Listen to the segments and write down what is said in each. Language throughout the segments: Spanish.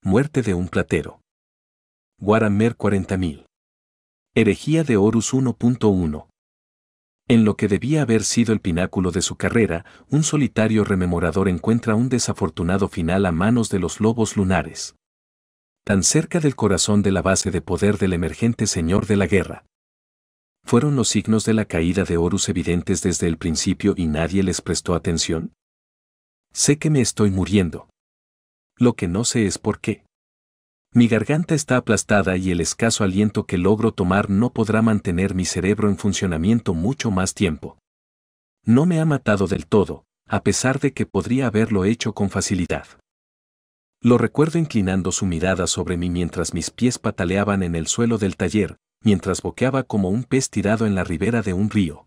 Muerte de un platero. Warhammer 40.000. Herejía de Horus 1.1. En lo que debía haber sido el pináculo de su carrera, un solitario rememorador encuentra un desafortunado final a manos de los lobos lunares. Tan cerca del corazón de la base de poder del emergente señor de la guerra. ¿Fueron los signos de la caída de Horus evidentes desde el principio y nadie les prestó atención? Sé que me estoy muriendo. Lo que no sé es por qué. Mi garganta está aplastada y el escaso aliento que logro tomar no podrá mantener mi cerebro en funcionamiento mucho más tiempo. No me ha matado del todo, a pesar de que podría haberlo hecho con facilidad. Lo recuerdo inclinando su mirada sobre mí mientras mis pies pataleaban en el suelo del taller, mientras boqueaba como un pez tirado en la ribera de un río.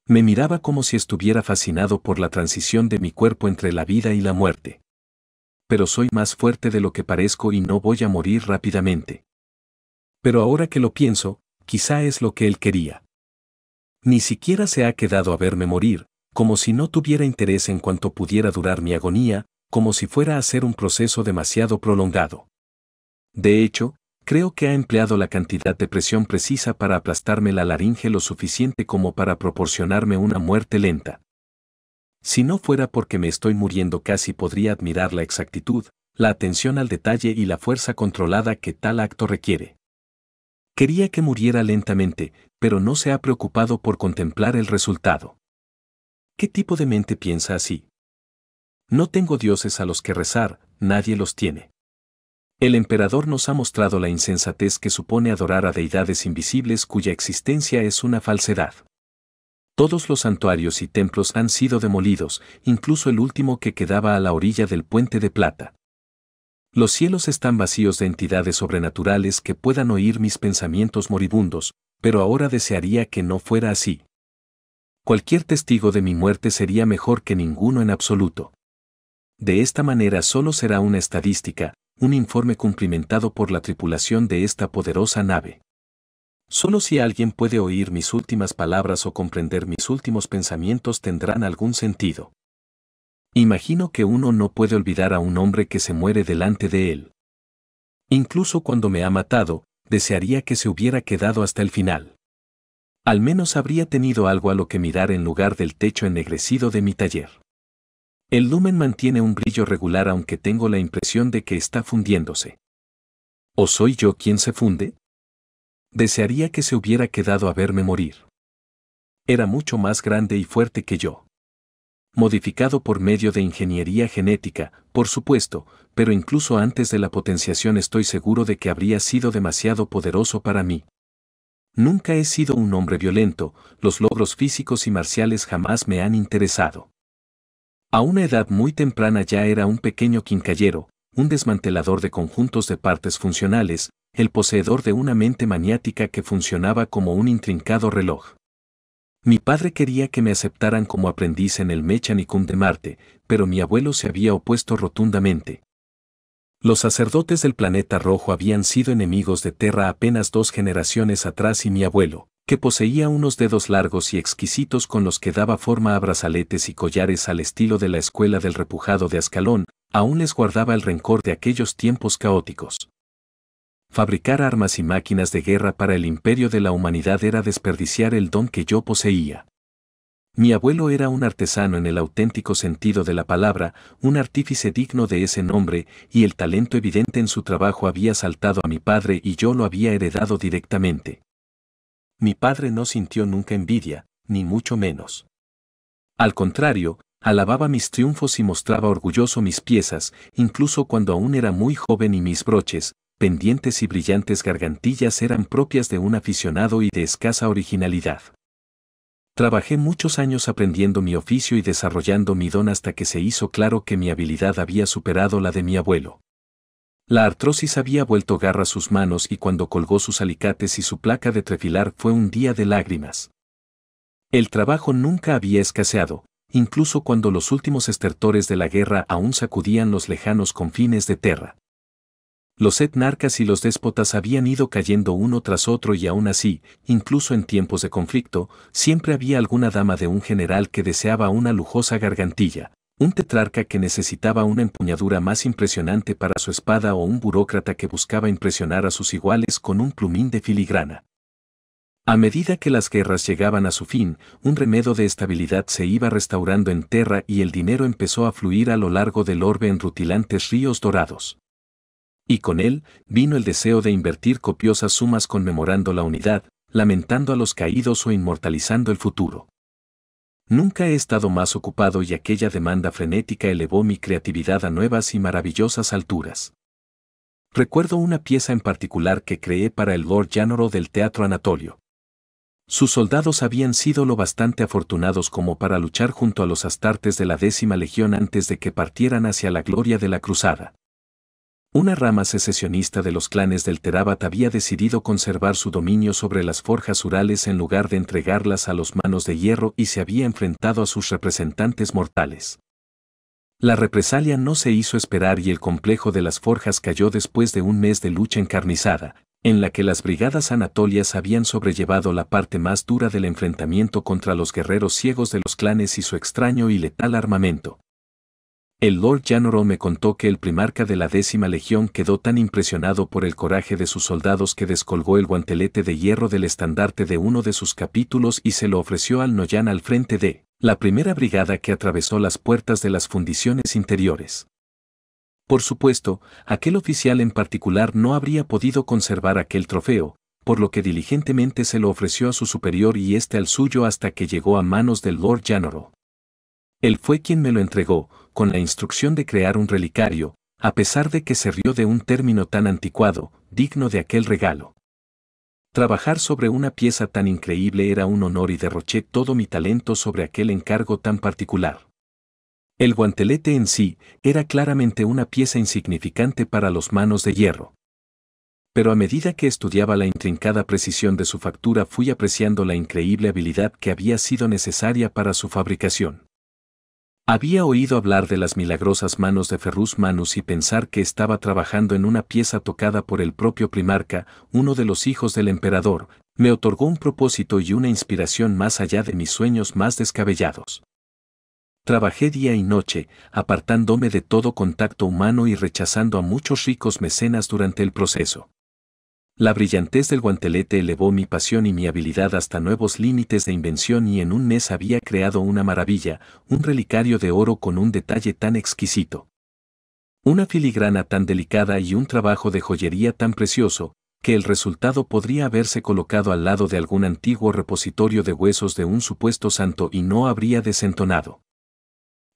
Me miraba como si estuviera fascinado por la transición de mi cuerpo entre la vida y la muerte. Pero soy más fuerte de lo que parezco y no voy a morir rápidamente. Pero ahora que lo pienso, quizá es lo que él quería. Ni siquiera se ha quedado a verme morir, como si no tuviera interés en cuánto pudiera durar mi agonía, como si fuera a ser un proceso demasiado prolongado. De hecho, creo que ha empleado la cantidad de presión precisa para aplastarme la laringe lo suficiente como para proporcionarme una muerte lenta. Si no fuera porque me estoy muriendo casi podría admirar la exactitud, la atención al detalle y la fuerza controlada que tal acto requiere. Quería que muriera lentamente, pero no se ha preocupado por contemplar el resultado. ¿Qué tipo de mente piensa así? No tengo dioses a los que rezar, nadie los tiene. El emperador nos ha mostrado la insensatez que supone adorar a deidades invisibles cuya existencia es una falsedad. Todos los santuarios y templos han sido demolidos, incluso el último que quedaba a la orilla del puente de plata. Los cielos están vacíos de entidades sobrenaturales que puedan oír mis pensamientos moribundos, pero ahora desearía que no fuera así. Cualquier testigo de mi muerte sería mejor que ninguno en absoluto. De esta manera solo será una estadística, un informe cumplimentado por la tripulación de esta poderosa nave. Solo si alguien puede oír mis últimas palabras o comprender mis últimos pensamientos tendrán algún sentido. Imagino que uno no puede olvidar a un hombre que se muere delante de él. Incluso cuando me ha matado, desearía que se hubiera quedado hasta el final. Al menos habría tenido algo a lo que mirar en lugar del techo ennegrecido de mi taller. El lumen mantiene un brillo regular aunque tengo la impresión de que está fundiéndose. ¿O soy yo quien se funde? Desearía que se hubiera quedado a verme morir. Era mucho más grande y fuerte que yo. Modificado por medio de ingeniería genética, por supuesto, pero incluso antes de la potenciación estoy seguro de que habría sido demasiado poderoso para mí. Nunca he sido un hombre violento, los logros físicos y marciales jamás me han interesado. A una edad muy temprana ya era un pequeño quincallero, un desmantelador de conjuntos de partes funcionales, el poseedor de una mente maniática que funcionaba como un intrincado reloj. Mi padre quería que me aceptaran como aprendiz en el Mechanicum de Marte, pero mi abuelo se había opuesto rotundamente. Los sacerdotes del planeta rojo habían sido enemigos de Terra apenas 2 generaciones atrás y mi abuelo, que poseía unos dedos largos y exquisitos con los que daba forma a brazaletes y collares al estilo de la escuela del repujado de Ascalón, aún les guardaba el rencor de aquellos tiempos caóticos. Fabricar armas y máquinas de guerra para el imperio de la humanidad era desperdiciar el don que yo poseía. Mi abuelo era un artesano en el auténtico sentido de la palabra, un artífice digno de ese nombre, y el talento evidente en su trabajo había saltado a mi padre y yo lo había heredado directamente. Mi padre no sintió nunca envidia, ni mucho menos. Al contrario, alababa mis triunfos y mostraba orgulloso mis piezas, incluso cuando aún era muy joven y mis broches, pendientes y brillantes gargantillas eran propias de un aficionado y de escasa originalidad. Trabajé muchos años aprendiendo mi oficio y desarrollando mi don hasta que se hizo claro que mi habilidad había superado la de mi abuelo. La artrosis había vuelto garra a sus manos y cuando colgó sus alicates y su placa de trefilar fue un día de lágrimas. El trabajo nunca había escaseado, incluso cuando los últimos estertores de la guerra aún sacudían los lejanos confines de Terra. Los etnarcas y los déspotas habían ido cayendo uno tras otro y aún así, incluso en tiempos de conflicto, siempre había alguna dama de un general que deseaba una lujosa gargantilla, Un tetrarca que necesitaba una empuñadura más impresionante para su espada o un burócrata que buscaba impresionar a sus iguales con un plumín de filigrana. A medida que las guerras llegaban a su fin, un remedo de estabilidad se iba restaurando en Terra y el dinero empezó a fluir a lo largo del orbe en rutilantes ríos dorados. Y con él vino el deseo de invertir copiosas sumas conmemorando la unidad, lamentando a los caídos o inmortalizando el futuro. Nunca he estado más ocupado y aquella demanda frenética elevó mi creatividad a nuevas y maravillosas alturas. Recuerdo una pieza en particular que creé para el Lord Janoro del Teatro Anatolio. Sus soldados habían sido lo bastante afortunados como para luchar junto a los astartes de la 10ª Legión antes de que partieran hacia la gloria de la cruzada. Una rama secesionista de los clanes del Terabat había decidido conservar su dominio sobre las forjas urales en lugar de entregarlas a los manos de hierro y se había enfrentado a sus representantes mortales. La represalia no se hizo esperar y el complejo de las forjas cayó después de un mes de lucha encarnizada, en la que las brigadas anatolias habían sobrellevado la parte más dura del enfrentamiento contra los guerreros ciegos de los clanes y su extraño y letal armamento. El Lord Janoro me contó que el primarca de la 10ª Legión quedó tan impresionado por el coraje de sus soldados que descolgó el guantelete de hierro del estandarte de uno de sus capítulos y se lo ofreció al Noyan al frente de la primera brigada que atravesó las puertas de las fundiciones interiores. Por supuesto, aquel oficial en particular no habría podido conservar aquel trofeo, por lo que diligentemente se lo ofreció a su superior y éste al suyo hasta que llegó a manos del Lord Janoro. Él fue quien me lo entregó, con la instrucción de crear un relicario, a pesar de que se rió de un término tan anticuado, digno de aquel regalo. Trabajar sobre una pieza tan increíble era un honor y derroché todo mi talento sobre aquel encargo tan particular. El guantelete en sí era claramente una pieza insignificante para los manos de hierro. Pero a medida que estudiaba la intrincada precisión de su factura fui apreciando la increíble habilidad que había sido necesaria para su fabricación. Había oído hablar de las milagrosas manos de Ferrus Manus y pensar que estaba trabajando en una pieza tocada por el propio primarca, uno de los hijos del emperador, me otorgó un propósito y una inspiración más allá de mis sueños más descabellados. Trabajé día y noche, apartándome de todo contacto humano y rechazando a muchos ricos mecenas durante el proceso. La brillantez del guantelete elevó mi pasión y mi habilidad hasta nuevos límites de invención y en un mes había creado una maravilla, un relicario de oro con un detalle tan exquisito. Una filigrana tan delicada y un trabajo de joyería tan precioso, que el resultado podría haberse colocado al lado de algún antiguo repositorio de huesos de un supuesto santo y no habría desentonado.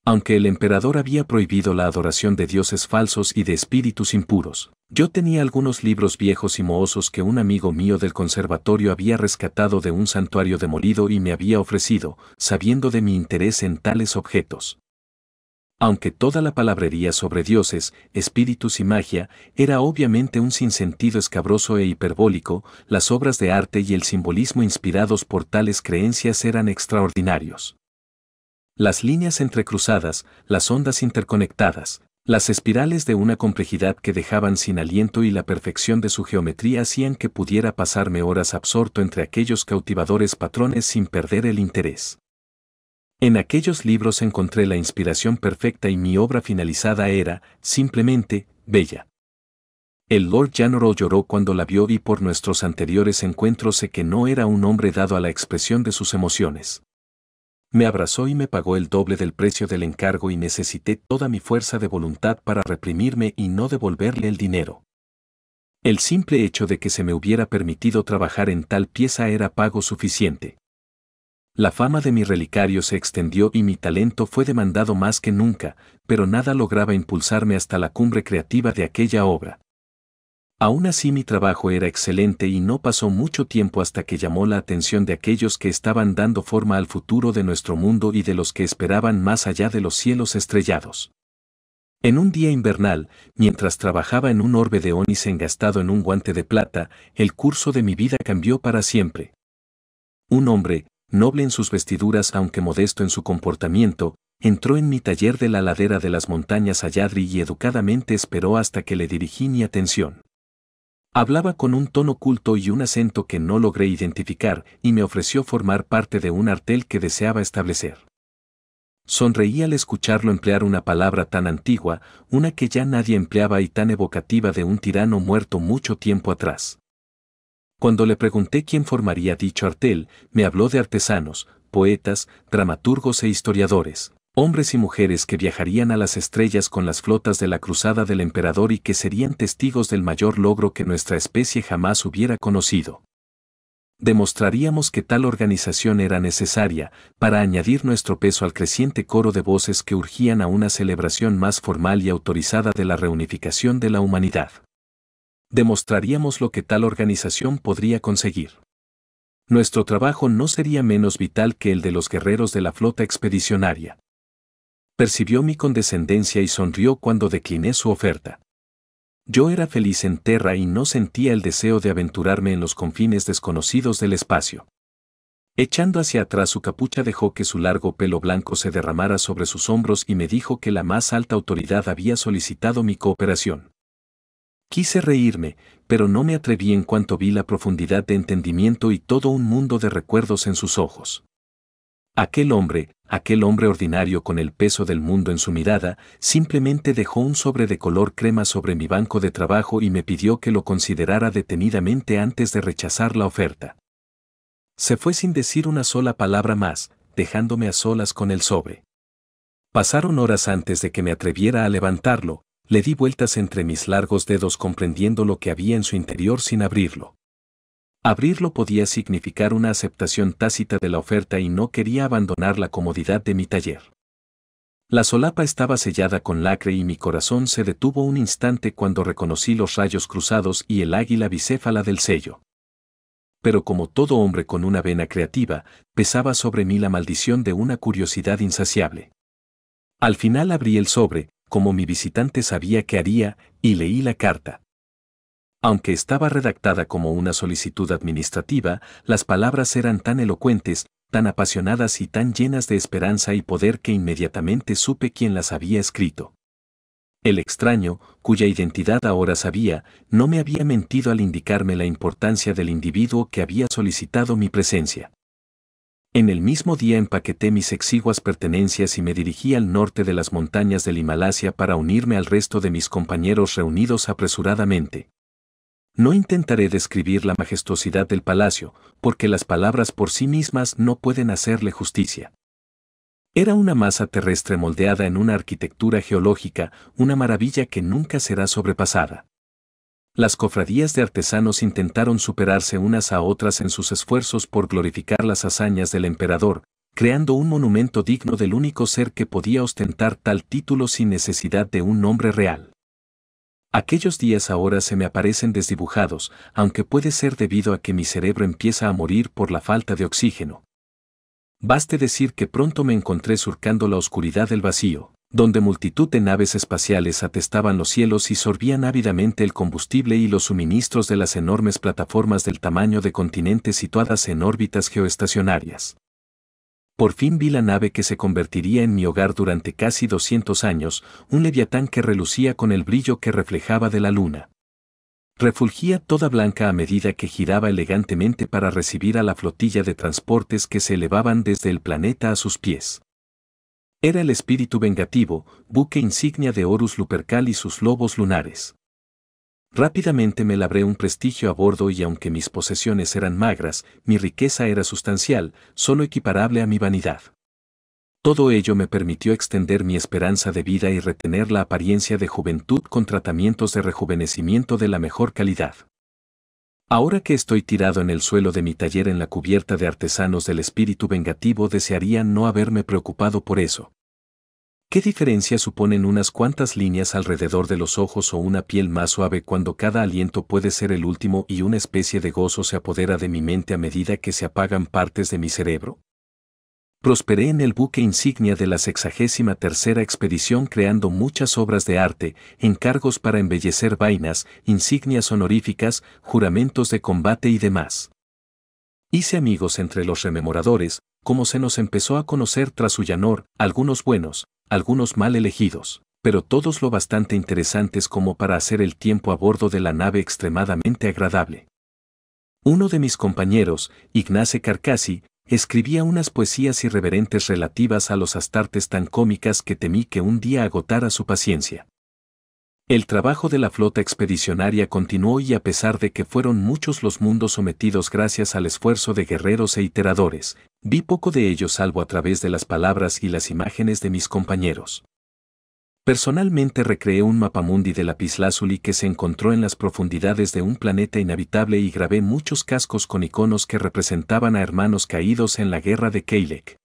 Aunque el emperador había prohibido la adoración de dioses falsos y de espíritus impuros, yo tenía algunos libros viejos y mohosos que un amigo mío del conservatorio había rescatado de un santuario demolido y me había ofrecido, sabiendo de mi interés en tales objetos. Aunque toda la palabrería sobre dioses, espíritus y magia era obviamente un sinsentido escabroso e hiperbólico, las obras de arte y el simbolismo inspirados por tales creencias eran extraordinarios. Las líneas entrecruzadas, las ondas interconectadas, las espirales de una complejidad que dejaban sin aliento y la perfección de su geometría hacían que pudiera pasarme horas absorto entre aquellos cautivadores patrones sin perder el interés. En aquellos libros encontré la inspiración perfecta y mi obra finalizada era, simplemente, bella. El Lord Janoro lloró cuando la vio y por nuestros anteriores encuentros sé que no era un hombre dado a la expresión de sus emociones. Me abrazó y me pagó el doble del precio del encargo y necesité toda mi fuerza de voluntad para reprimirme y no devolverle el dinero. El simple hecho de que se me hubiera permitido trabajar en tal pieza era pago suficiente. La fama de mi relicario se extendió y mi talento fue demandado más que nunca, pero nada lograba impulsarme hasta la cumbre creativa de aquella obra. Aún así mi trabajo era excelente y no pasó mucho tiempo hasta que llamó la atención de aquellos que estaban dando forma al futuro de nuestro mundo y de los que esperaban más allá de los cielos estrellados. En un día invernal, mientras trabajaba en un orbe de ónice engastado en un guante de plata, el curso de mi vida cambió para siempre. Un hombre, noble en sus vestiduras aunque modesto en su comportamiento, entró en mi taller de la ladera de las montañas Ayadri y educadamente esperó hasta que le dirigí mi atención. Hablaba con un tono culto y un acento que no logré identificar y me ofreció formar parte de un artel que deseaba establecer. Sonreí al escucharlo emplear una palabra tan antigua, una que ya nadie empleaba y tan evocativa de un tirano muerto mucho tiempo atrás. Cuando le pregunté quién formaría dicho artel, me habló de artesanos, poetas, dramaturgos e historiadores, hombres y mujeres que viajarían a las estrellas con las flotas de la cruzada del emperador y que serían testigos del mayor logro que nuestra especie jamás hubiera conocido. Demostraríamos que tal organización era necesaria para añadir nuestro peso al creciente coro de voces que urgían a una celebración más formal y autorizada de la reunificación de la humanidad. Demostraríamos lo que tal organización podría conseguir. Nuestro trabajo no sería menos vital que el de los guerreros de la flota expedicionaria. Percibió mi condescendencia y sonrió cuando decliné su oferta. Yo era feliz en Terra y no sentía el deseo de aventurarme en los confines desconocidos del espacio. Echando hacia atrás su capucha dejó que su largo pelo blanco se derramara sobre sus hombros y me dijo que la más alta autoridad había solicitado mi cooperación. Quise reírme, pero no me atreví en cuanto vi la profundidad de entendimiento y todo un mundo de recuerdos en sus ojos. Aquel hombre ordinario con el peso del mundo en su mirada, simplemente dejó un sobre de color crema sobre mi banco de trabajo y me pidió que lo considerara detenidamente antes de rechazar la oferta. Se fue sin decir una sola palabra más, dejándome a solas con el sobre. Pasaron horas antes de que me atreviera a levantarlo, le di vueltas entre mis largos dedos comprendiendo lo que había en su interior sin abrirlo. Abrirlo podía significar una aceptación tácita de la oferta y no quería abandonar la comodidad de mi taller. La solapa estaba sellada con lacre y mi corazón se detuvo un instante cuando reconocí los rayos cruzados y el águila bicéfala del sello. Pero como todo hombre con una vena creativa, pesaba sobre mí la maldición de una curiosidad insaciable. Al final abrí el sobre, como mi visitante sabía que haría, y leí la carta. Aunque estaba redactada como una solicitud administrativa, las palabras eran tan elocuentes, tan apasionadas y tan llenas de esperanza y poder que inmediatamente supe quién las había escrito. El extraño, cuya identidad ahora sabía, no me había mentido al indicarme la importancia del individuo que había solicitado mi presencia. En el mismo día empaqueté mis exiguas pertenencias y me dirigí al norte de las montañas del Himalaya para unirme al resto de mis compañeros reunidos apresuradamente. No intentaré describir la majestuosidad del palacio, porque las palabras por sí mismas no pueden hacerle justicia. Era una masa terrestre moldeada en una arquitectura geológica, una maravilla que nunca será sobrepasada. Las cofradías de artesanos intentaron superarse unas a otras en sus esfuerzos por glorificar las hazañas del emperador, creando un monumento digno del único ser que podía ostentar tal título sin necesidad de un nombre real. Aquellos días ahora se me aparecen desdibujados, aunque puede ser debido a que mi cerebro empieza a morir por la falta de oxígeno. Baste decir que pronto me encontré surcando la oscuridad del vacío, donde multitud de naves espaciales atestaban los cielos y sorbían ávidamente el combustible y los suministros de las enormes plataformas del tamaño de continentes situadas en órbitas geoestacionarias. Por fin vi la nave que se convertiría en mi hogar durante casi 200 años, un leviatán que relucía con el brillo que reflejaba de la luna. Refulgía toda blanca a medida que giraba elegantemente para recibir a la flotilla de transportes que se elevaban desde el planeta a sus pies. Era el espíritu vengativo, buque insignia de Horus Lupercal y sus lobos lunares. Rápidamente me labré un prestigio a bordo y aunque mis posesiones eran magras, mi riqueza era sustancial, solo equiparable a mi vanidad. Todo ello me permitió extender mi esperanza de vida y retener la apariencia de juventud con tratamientos de rejuvenecimiento de la mejor calidad. Ahora que estoy tirado en el suelo de mi taller en la cubierta de artesanos del espíritu vengativo, desearía no haberme preocupado por eso. ¿Qué diferencia suponen unas cuantas líneas alrededor de los ojos o una piel más suave cuando cada aliento puede ser el último y una especie de gozo se apodera de mi mente a medida que se apagan partes de mi cerebro? Prosperé en el buque insignia de la 63ª expedición creando muchas obras de arte, encargos para embellecer vainas, insignias honoríficas, juramentos de combate y demás. Hice amigos entre los rememoradores, como se nos empezó a conocer tras Ullanor, algunos buenos, algunos mal elegidos, pero todos lo bastante interesantes como para hacer el tiempo a bordo de la nave extremadamente agradable. Uno de mis compañeros, Ignace Carcassi, escribía unas poesías irreverentes relativas a los astartes tan cómicas que temí que un día agotara su paciencia. El trabajo de la flota expedicionaria continuó y a pesar de que fueron muchos los mundos sometidos gracias al esfuerzo de guerreros e iteradores, vi poco de ello salvo a través de las palabras y las imágenes de mis compañeros. Personalmente recreé un mapamundi de lapislázuli que se encontró en las profundidades de un planeta inhabitable y grabé muchos cascos con iconos que representaban a hermanos caídos en la guerra de Keylek.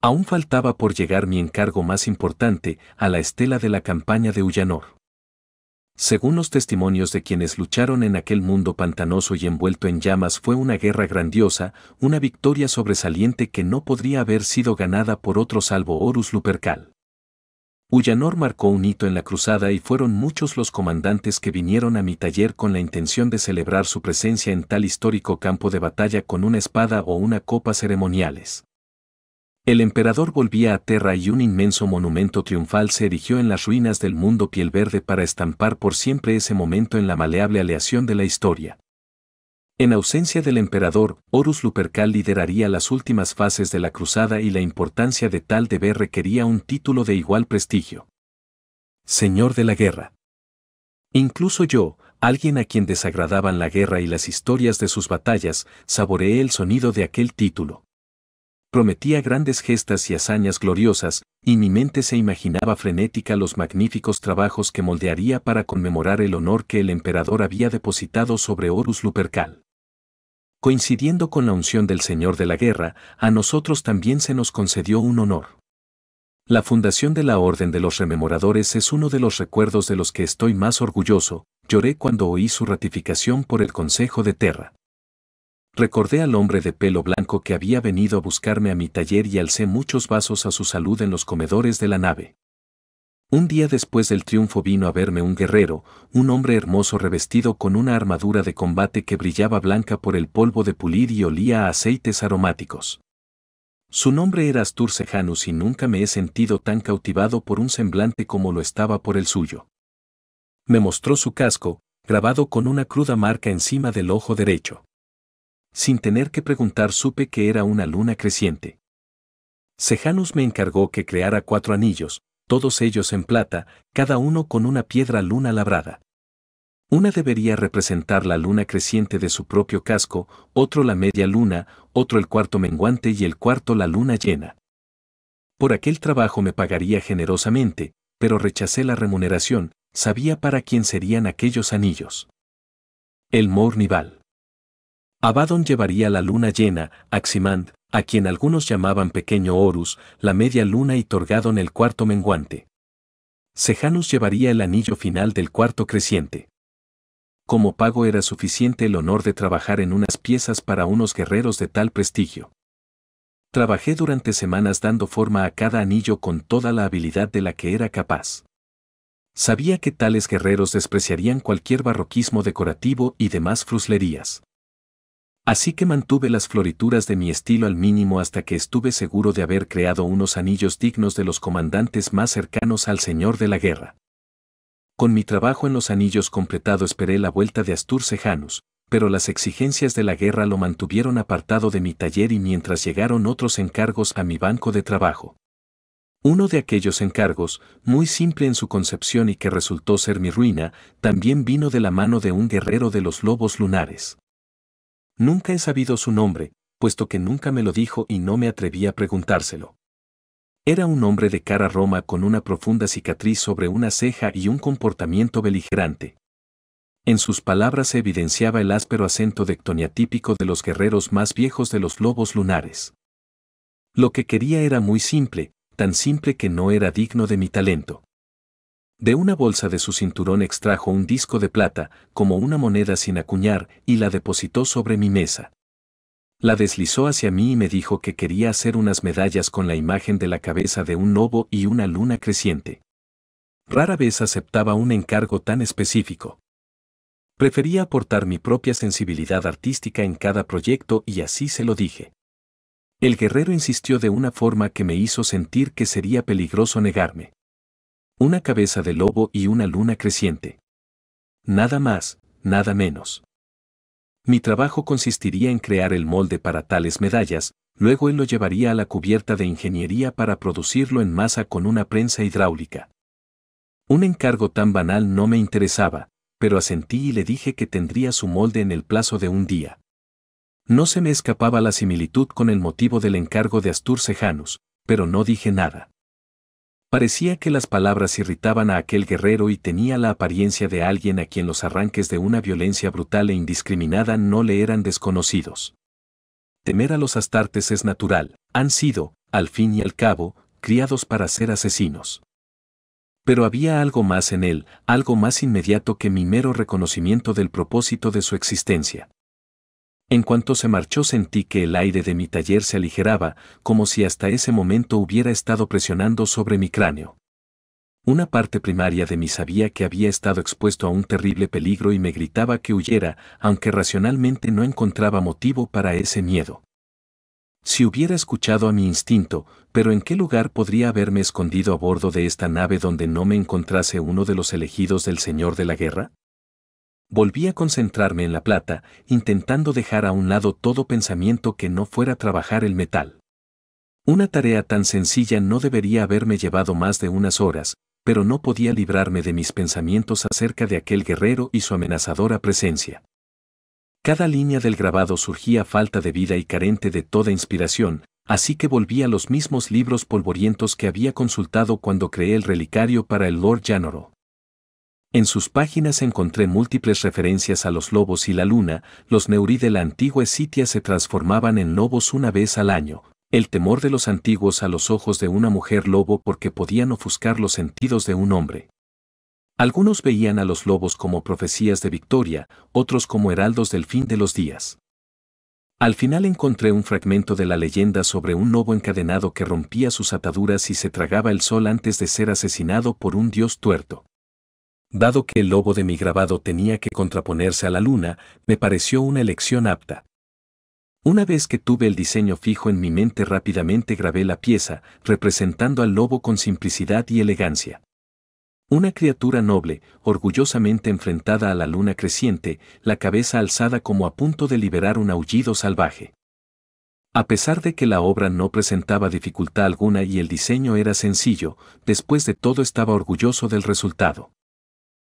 Aún faltaba por llegar mi encargo más importante, a la estela de la campaña de Ullanor. Según los testimonios de quienes lucharon en aquel mundo pantanoso y envuelto en llamas, fue una guerra grandiosa, una victoria sobresaliente que no podría haber sido ganada por otro salvo Horus Lupercal. Ullanor marcó un hito en la cruzada y fueron muchos los comandantes que vinieron a mi taller con la intención de celebrar su presencia en tal histórico campo de batalla con una espada o una copa ceremoniales. El emperador volvía a Terra y un inmenso monumento triunfal se erigió en las ruinas del mundo piel verde para estampar por siempre ese momento en la maleable aleación de la historia. En ausencia del emperador, Horus Lupercal lideraría las últimas fases de la cruzada y la importancia de tal deber requería un título de igual prestigio. Señor de la guerra. Incluso yo, alguien a quien desagradaban la guerra y las historias de sus batallas, saboreé el sonido de aquel título. Prometía grandes gestas y hazañas gloriosas, y mi mente se imaginaba frenética los magníficos trabajos que moldearía para conmemorar el honor que el emperador había depositado sobre Horus Lupercal. Coincidiendo con la unción del Señor de la Guerra, a nosotros también se nos concedió un honor. La fundación de la Orden de los Rememoradores es uno de los recuerdos de los que estoy más orgulloso. Lloré cuando oí su ratificación por el Consejo de Terra. Recordé al hombre de pelo blanco que había venido a buscarme a mi taller y alcé muchos vasos a su salud en los comedores de la nave. Un día después del triunfo vino a verme un guerrero, un hombre hermoso revestido con una armadura de combate que brillaba blanca por el polvo de pulir y olía a aceites aromáticos. Su nombre era Astur Sejanus y nunca me he sentido tan cautivado por un semblante como lo estaba por el suyo. Me mostró su casco, grabado con una cruda marca encima del ojo derecho. Sin tener que preguntar supe que era una luna creciente. Sejanus me encargó que creara 4 anillos, todos ellos en plata, cada uno con una piedra luna labrada. Una debería representar la luna creciente de su propio casco, otro la media luna, otro el cuarto menguante y el cuarto la luna llena. Por aquel trabajo me pagaría generosamente, pero rechacé la remuneración, sabía para quién serían aquellos anillos. El Mournival. Abaddon llevaría la luna llena, Aximand, a quien algunos llamaban pequeño Horus, la media luna y Torgadon el cuarto menguante. Sejanus llevaría el anillo final del cuarto creciente. Como pago era suficiente el honor de trabajar en unas piezas para unos guerreros de tal prestigio. Trabajé durante semanas dando forma a cada anillo con toda la habilidad de la que era capaz. Sabía que tales guerreros despreciarían cualquier barroquismo decorativo y demás fruslerías. Así que mantuve las florituras de mi estilo al mínimo hasta que estuve seguro de haber creado unos anillos dignos de los comandantes más cercanos al Señor de la Guerra. Con mi trabajo en los anillos completado esperé la vuelta de Astur Sejanus, pero las exigencias de la guerra lo mantuvieron apartado de mi taller y mientras llegaron otros encargos a mi banco de trabajo. Uno de aquellos encargos, muy simple en su concepción y que resultó ser mi ruina, también vino de la mano de un guerrero de los lobos lunares. Nunca he sabido su nombre, puesto que nunca me lo dijo y no me atreví a preguntárselo. Era un hombre de cara roma con una profunda cicatriz sobre una ceja y un comportamiento beligerante. En sus palabras se evidenciaba el áspero acento dectonia típico de los guerreros más viejos de los lobos lunares. Lo que quería era muy simple, tan simple que no era digno de mi talento. De una bolsa de su cinturón extrajo un disco de plata, como una moneda sin acuñar, y la depositó sobre mi mesa. La deslizó hacia mí y me dijo que quería hacer unas medallas con la imagen de la cabeza de un lobo y una luna creciente. Rara vez aceptaba un encargo tan específico. Prefería aportar mi propia sensibilidad artística en cada proyecto y así se lo dije. El guerrero insistió de una forma que me hizo sentir que sería peligroso negarme. Una cabeza de lobo y una luna creciente. Nada más, nada menos. Mi trabajo consistiría en crear el molde para tales medallas, luego él lo llevaría a la cubierta de ingeniería para producirlo en masa con una prensa hidráulica. Un encargo tan banal no me interesaba, pero asentí y le dije que tendría su molde en el plazo de un día. No se me escapaba la similitud con el motivo del encargo de Astur Sejanus, pero no dije nada. Parecía que las palabras irritaban a aquel guerrero y tenía la apariencia de alguien a quien los arranques de una violencia brutal e indiscriminada no le eran desconocidos. Temer a los astartes es natural, han sido, al fin y al cabo, criados para ser asesinos. Pero había algo más en él, algo más inmediato que mi mero reconocimiento del propósito de su existencia. En cuanto se marchó sentí que el aire de mi taller se aligeraba, como si hasta ese momento hubiera estado presionando sobre mi cráneo. Una parte primaria de mí sabía que había estado expuesto a un terrible peligro y me gritaba que huyera, aunque racionalmente no encontraba motivo para ese miedo. Si hubiera escuchado a mi instinto, pero ¿en qué lugar podría haberme escondido a bordo de esta nave donde no me encontrase uno de los elegidos del Señor de la Guerra? Volví a concentrarme en la plata, intentando dejar a un lado todo pensamiento que no fuera trabajar el metal. Una tarea tan sencilla no debería haberme llevado más de unas horas, pero no podía librarme de mis pensamientos acerca de aquel guerrero y su amenazadora presencia. Cada línea del grabado surgía falta de vida y carente de toda inspiración, así que volví a los mismos libros polvorientos que había consultado cuando creé el relicario para el Lord Janoro. En sus páginas encontré múltiples referencias a los lobos y la luna. Los Neurí de la antigua Escitia se transformaban en lobos una vez al año, el temor de los antiguos a los ojos de una mujer lobo porque podían ofuscar los sentidos de un hombre. Algunos veían a los lobos como profecías de victoria, otros como heraldos del fin de los días. Al final encontré un fragmento de la leyenda sobre un lobo encadenado que rompía sus ataduras y se tragaba el sol antes de ser asesinado por un dios tuerto. Dado que el lobo de mi grabado tenía que contraponerse a la luna, me pareció una elección apta. Una vez que tuve el diseño fijo en mi mente rápidamente grabé la pieza, representando al lobo con simplicidad y elegancia. Una criatura noble, orgullosamente enfrentada a la luna creciente, la cabeza alzada como a punto de liberar un aullido salvaje. A pesar de que la obra no presentaba dificultad alguna y el diseño era sencillo, después de todo estaba orgulloso del resultado.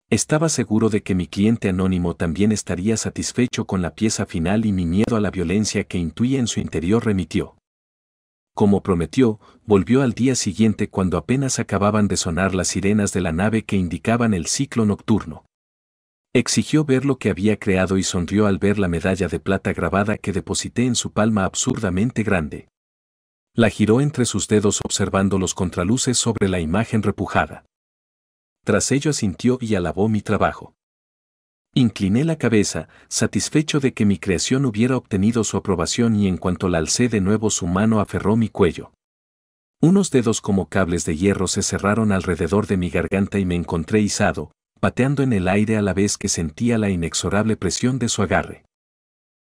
Estaba seguro de que mi cliente anónimo también estaría satisfecho con la pieza final y mi miedo a la violencia que intuía en su interior remitió. Como prometió, volvió al día siguiente cuando apenas acababan de sonar las sirenas de la nave que indicaban el ciclo nocturno. Exigió ver lo que había creado y sonrió al ver la medalla de plata grabada que deposité en su palma absurdamente grande. La giró entre sus dedos observando los contraluces sobre la imagen repujada. Tras ello asintió y alabó mi trabajo. Incliné la cabeza, satisfecho de que mi creación hubiera obtenido su aprobación y en cuanto la alcé de nuevo su mano aferró mi cuello. Unos dedos como cables de hierro se cerraron alrededor de mi garganta y me encontré izado, pateando en el aire a la vez que sentía la inexorable presión de su agarre.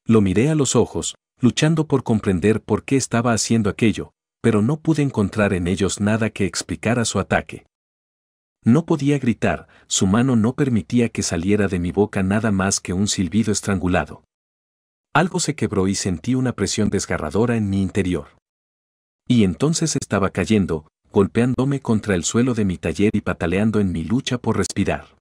Lo miré a los ojos, luchando por comprender por qué estaba haciendo aquello, pero no pude encontrar en ellos nada que explicara su ataque. No podía gritar, su mano no permitía que saliera de mi boca nada más que un silbido estrangulado. Algo se quebró y sentí una presión desgarradora en mi interior. Y entonces estaba cayendo, golpeándome contra el suelo de mi taller y pataleando en mi lucha por respirar.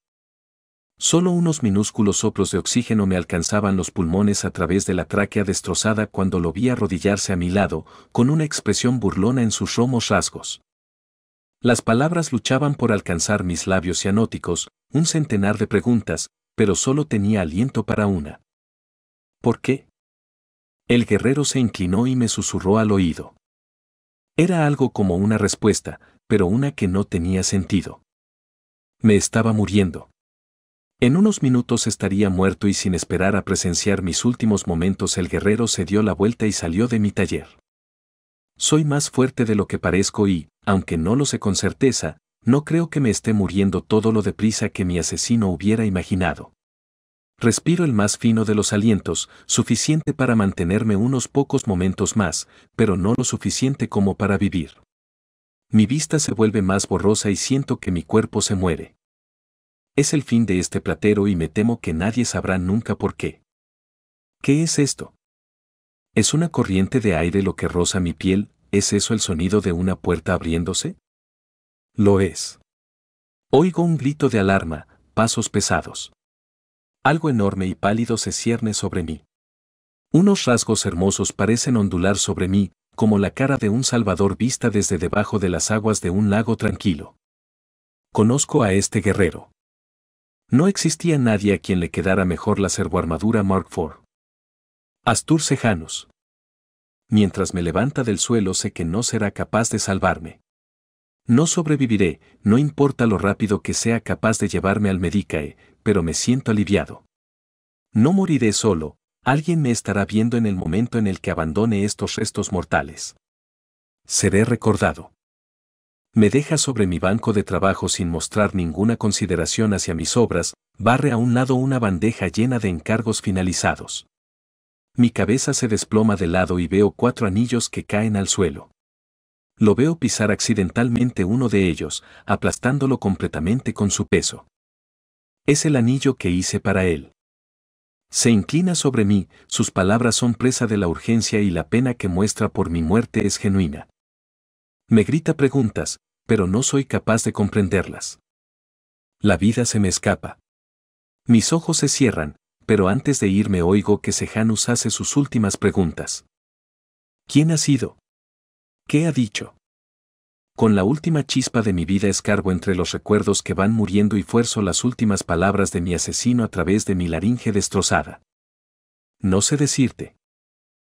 Solo unos minúsculos soplos de oxígeno me alcanzaban los pulmones a través de la tráquea destrozada cuando lo vi arrodillarse a mi lado, con una expresión burlona en sus romos rasgos. Las palabras luchaban por alcanzar mis labios cianóticos, un centenar de preguntas, pero solo tenía aliento para una. ¿Por qué? El guerrero se inclinó y me susurró al oído. Era algo como una respuesta, pero una que no tenía sentido. Me estaba muriendo. En unos minutos estaría muerto y sin esperar a presenciar mis últimos momentos el guerrero se dio la vuelta y salió de mi taller. Soy más fuerte de lo que parezco y, aunque no lo sé con certeza, no creo que me esté muriendo todo lo deprisa que mi asesino hubiera imaginado. Respiro el más fino de los alientos, suficiente para mantenerme unos pocos momentos más, pero no lo suficiente como para vivir. Mi vista se vuelve más borrosa y siento que mi cuerpo se muere. Es el fin de este platero y me temo que nadie sabrá nunca por qué. ¿Qué es esto? ¿Es una corriente de aire lo que roza mi piel? ¿Es eso el sonido de una puerta abriéndose? Lo es. Oigo un grito de alarma, pasos pesados. Algo enorme y pálido se cierne sobre mí. Unos rasgos hermosos parecen ondular sobre mí, como la cara de un salvador vista desde debajo de las aguas de un lago tranquilo. Conozco a este guerrero. No existía nadie a quien le quedara mejor la servoarmadura Mark IV. Astur Sejanus. Mientras me levanta del suelo sé que no será capaz de salvarme. No sobreviviré, no importa lo rápido que sea capaz de llevarme al Medicae, pero me siento aliviado. No moriré solo, alguien me estará viendo en el momento en el que abandone estos restos mortales. Seré recordado. Me deja sobre mi banco de trabajo sin mostrar ninguna consideración hacia mis obras, barre a un lado una bandeja llena de encargos finalizados. Mi cabeza se desploma de lado y veo 4 anillos que caen al suelo. Lo veo pisar accidentalmente uno de ellos, aplastándolo completamente con su peso. Es el anillo que hice para él. Se inclina sobre mí, sus palabras son presa de la urgencia y la pena que muestra por mi muerte es genuina. Me grita preguntas, pero no soy capaz de comprenderlas. La vida se me escapa. Mis ojos se cierran, pero antes de irme oigo que Sejanus hace sus últimas preguntas. ¿Quién ha sido? ¿Qué ha dicho? Con la última chispa de mi vida escarbo entre los recuerdos que van muriendo y fuerzo las últimas palabras de mi asesino a través de mi laringe destrozada. No sé decirte.